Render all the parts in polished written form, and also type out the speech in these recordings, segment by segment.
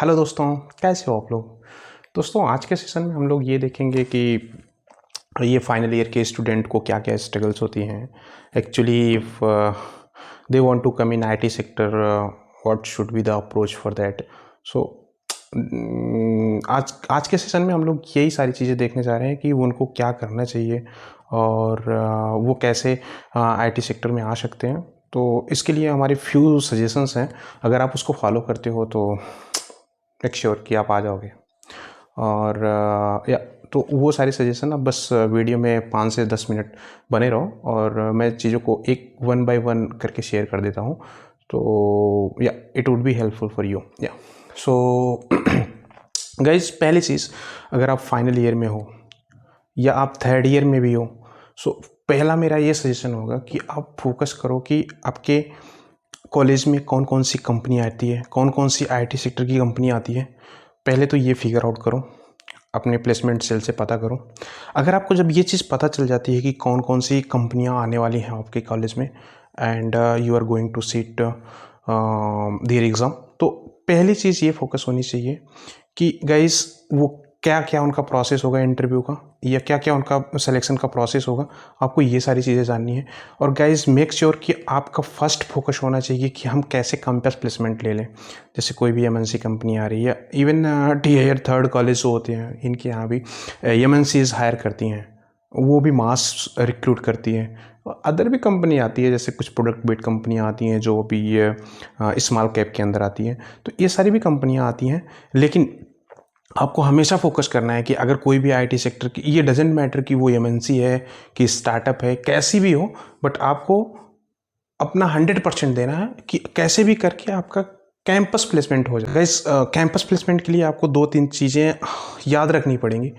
Hello दोस्तों, कैसे हो आप लोग। दोस्तों आज के सेशन में हम लोग ये देखेंगे कि ये फाइनल ईयर के स्टूडेंट को क्या क्या स्ट्रगल्स होती हैं actually if they want to come in IT sector, what should be the approach for that. So आज के सेशन में हम लोग यही सारी चीज़ें देखने जा रहे हैं कि उनको क्या करना चाहिए और वो कैसे आईटी सेक्टर में आ सकते हैं। तो इसके लिए हमारे फ्यू सजेशंस हैं, अगर आप उसको फॉलो करते हो तो मेक श्योर कि आप आ जाओगे। और या तो वो सारे सजेशन अब बस वीडियो में 5 से 10 मिनट बने रहो और मैं चीज़ों को एक वन बाय वन करके शेयर कर देता हूँ, तो या it would be helpful for you. या सो गाइज, पहली चीज़, अगर आप फाइनल ईयर में हो या आप थर्ड ईयर में भी हो, सो पहला मेरा ये सजेशन होगा कि आप फोकस करो कि आपके कॉलेज में कौन कौन सी कंपनी आती है, कौन कौन सी आईटी सेक्टर की कंपनी आती है। पहले तो ये फिगर आउट करो, अपने प्लेसमेंट सेल से पता करो। अगर आपको जब ये चीज़ पता चल जाती है कि कौन कौन सी कंपनियां आने वाली हैं आपके कॉलेज में and you are going to sit their exam, तो पहली चीज़ ये फोकस होनी चाहिए कि गाइस वो क्या क्या उनका प्रोसेस होगा इंटरव्यू का, या क्या क्या उनका सिलेक्शन का प्रोसेस होगा। आपको ये सारी चीज़ें जाननी है। और गाइस मेक श्योर कि आपका फर्स्ट फोकस होना चाहिए कि हम कैसे कैंपस प्लेसमेंट ले लें। जैसे कोई भी एमएनसी कंपनी आ रही है या इवन टीयर थर्ड कॉलेज होते हैं, इनके यहाँ भी एमएनसीज हायर करती हैं, वो भी मास रिक्रूट करती हैं। अदर भी कंपनी आती है, जैसे कुछ प्रोडक्ट बेस्ड कंपनियाँ आती हैं जो भी स्मॉल कैप के अंदर आती हैं। तो ये सारी भी कंपनियाँ आती हैं, लेकिन आपको हमेशा फोकस करना है कि अगर कोई भी आईटी सेक्टर की, ये डजेंट मैटर कि वो एमएनसी है कि स्टार्टअप है, कैसी भी हो, बट आपको अपना 100% देना है कि कैसे भी करके आपका कैंपस प्लेसमेंट हो जाए। गाइस कैंपस प्लेसमेंट के लिए आपको 2-3 चीज़ें याद रखनी पड़ेंगी।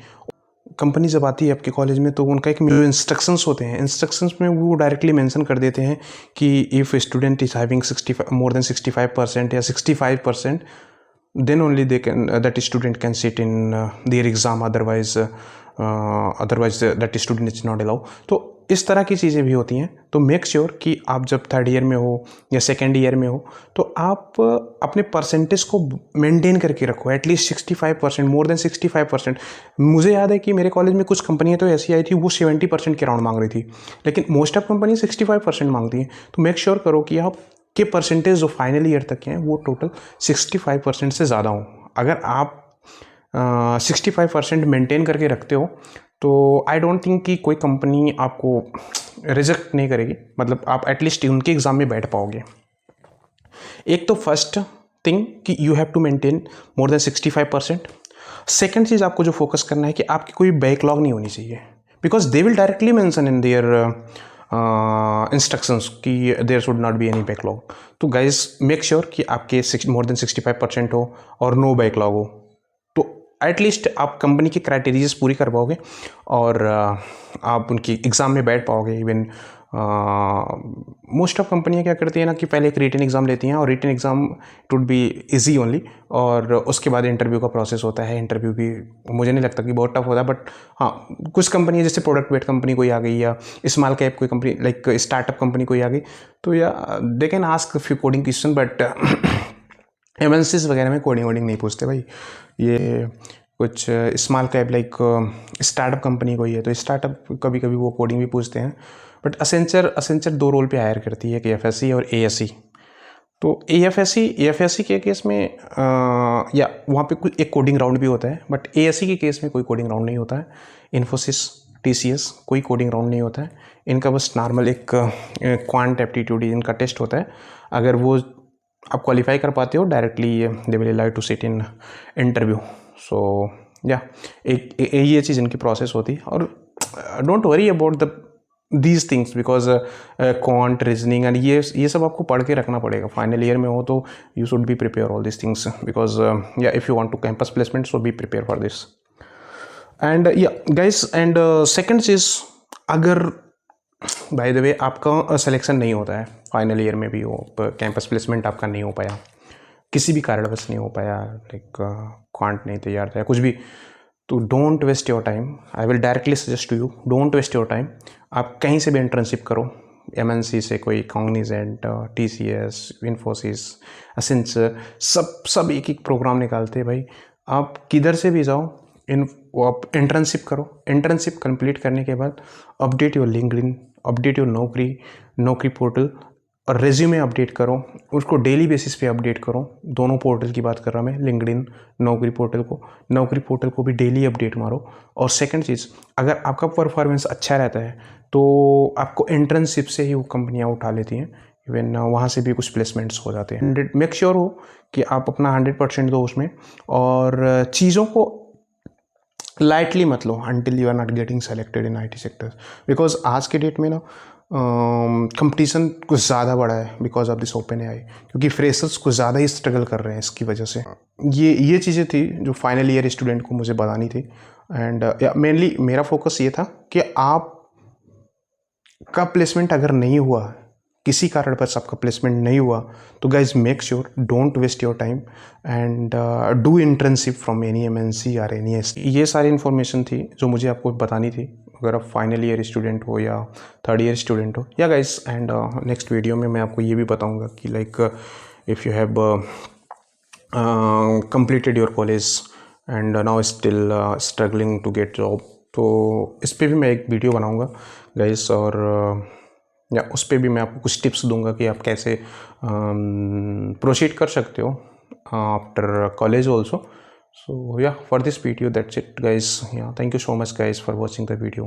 कंपनी जब आती है आपके कॉलेज में, तो उनका एक इंस्ट्रक्शंस होते हैं, इंस्ट्रक्शंस में वो डायरेक्टली मेंशन कर देते हैं कि if student is having 65 more than 65% या 65%, then only that student can sit in their exam, otherwise that student is not allowed। तो इस तरह की चीज़ें भी होती हैं। तो मेक श्योर कि आप जब थर्ड ईयर में हो या सेकेंड ईयर में हो, तो आप अपने परसेंटेज को मेंटेन करके रखो, एटलीस्ट 65%, मोर देन 65%। मुझे याद है कि मेरे कॉलेज में कुछ कंपनियां तो ऐसी आई थी, वो 70% के राउंड मांग रही थी, लेकिन मोस्ट ऑफ कंपनी 65% मांगती हैं। तो मेक श्योर करो कि आप के परसेंटेज जो फाइनल ईयर तक के हैं वो टोटल 65% से ज़्यादा हो। अगर आप 65% मेंटेन करके रखते हो, तो आई डोंट थिंक कि कोई कंपनी आपको रिजेक्ट नहीं करेगी, मतलब आप एटलीस्ट उनके एग्ज़ाम में बैठ पाओगे। एक तो फर्स्ट थिंग कि you have to maintain more than 65%। Second चीज़ आपको जो फोकस करना है कि आपकी कोई बैकलॉग नहीं होनी चाहिए, because they will directly mention in their instructions कि there should not be any backlog. तो गाइज मेक श्योर कि आपके मोर देन 65% हो और नो बैकलॉग हो, तो एटलीस्ट आप कंपनी की क्राइटेरियाज पूरी कर पाओगे और आप उनकी एग्ज़ाम में बैठ पाओगे। इवन मोस्ट ऑफ कंपनियां क्या करती है ना कि पहले एक रिटन एग्ज़ाम लेती हैं, और written exam it would be easy only, और उसके बाद इंटरव्यू का प्रोसेस होता है। इंटरव्यू भी मुझे नहीं लगता कि बहुत टफ होता है, बट हाँ कुछ कंपनी जैसे प्रोडक्ट बेस्ड कंपनी कोई आ गई या स्मॉल कैप कोई कंपनी लाइक स्टार्टअप कंपनी कोई आ गई, तो या they can ask few coding question, but MNCs वगैरह में कोडिंग वोडिंग नहीं पूछते भाई। ये कुछ small cap like startup company कोई है, तो स्टार्टअप कभी कभी वो कोडिंग भी पूछते हैं। बट असेंचर 2 रोल पे हायर करती है, कि एफएससी और एएससी। तो एएफएससी के केस में या वहाँ पे कोई एक कोडिंग राउंड भी होता है, बट एएससी के केस में कोई कोडिंग राउंड नहीं होता है। इन्फोसिस, टीसीएस, कोई कोडिंग राउंड नहीं होता है। इनका बस नॉर्मल एक क्वांट एप्टीट्यूड इनका टेस्ट होता है। अगर वो आप क्वालिफाई कर पाते हो, directly they will allow to sit in interview. So या ये चीज़ इनकी प्रोसेस होती है। और don't worry about these things, because quant, reasoning and ये सब आपको पढ़ के रखना पड़ेगा। फाइनल ईयर में हो तो you should be prepare all this things, because या if you want to campus placement, so be prepare for this. And या गाइस, एंड सेकंड चीज़, अगर बाय द वे आपका सिलेक्शन नहीं होता है फाइनल ईयर में भी हो, कैंपस प्लेसमेंट आपका नहीं हो पाया, किसी भी कारणवश नहीं हो पाया, लाइक क्वांट नहीं तैयार था या कुछ भी, तो don't waste your time. I will directly suggest to you, don't waste your time. आप कहीं से भी इंटर्नशिप करो, MNC से कोई कॉग्निजेंट, TCS, इन्फोसिस, एसेंचर, सब एक एक प्रोग्राम निकालते हैं भाई। आप किधर से भी जाओ, आप इंटर्नशिप करो, इंटर्नशिप कंप्लीट करने के बाद update your LinkedIn, update your नौकरी पोर्टल, और रेज्यूमे अपडेट करो, उसको डेली बेसिस पे अपडेट करो। दोनों पोर्टल की बात कर रहा मैं, लिंक्डइन, नौकरी पोर्टल को भी डेली अपडेट मारो। और सेकंड चीज़, अगर आपका परफॉर्मेंस अच्छा रहता है तो आपको इंटर्नशिप से ही वो कंपनियां उठा लेती हैं, इवन वहाँ से भी कुछ प्लेसमेंट्स हो जाते हैं। मेक श्योर हो कि आप अपना 100% दो उसमें, और चीज़ों को लाइटली मत लो until you are not getting selected in IT sector, because आज के डेट में ना कंपटीशन कुछ ज़्यादा बढ़ा है because of this open AI, क्योंकि फ्रेशर्स कुछ ज़्यादा ही स्ट्रगल कर रहे हैं इसकी वजह से। ये चीज़ें थी जो फाइनल ईयर स्टूडेंट को मुझे बतानी थी। एंड मेनली मेरा फोकस ये था कि आप का प्लेसमेंट अगर नहीं हुआ, किसी कारण पर आपका प्लेसमेंट नहीं हुआ, तो guys make sure don't waste your time and do internship from any MNC और एनी ST। ये सारी इन्फॉर्मेशन थी जो मुझे आपको बतानी थी, अगर आप फाइनल ईयर स्टूडेंट हो या थर्ड ईयर स्टूडेंट हो। Yeah guys, and next video में मैं आपको ये भी बताऊंगा कि like if you have completed your college and now still struggling to get job, तो इस पे भी मैं एक वीडियो बनाऊंगा गाइस, और या उस पे भी मैं आपको कुछ टिप्स दूंगा कि आप कैसे प्रोसीड कर सकते हो after college also. So yeah, for this video that's it guys. Yeah, thank you so much guys for watching the video.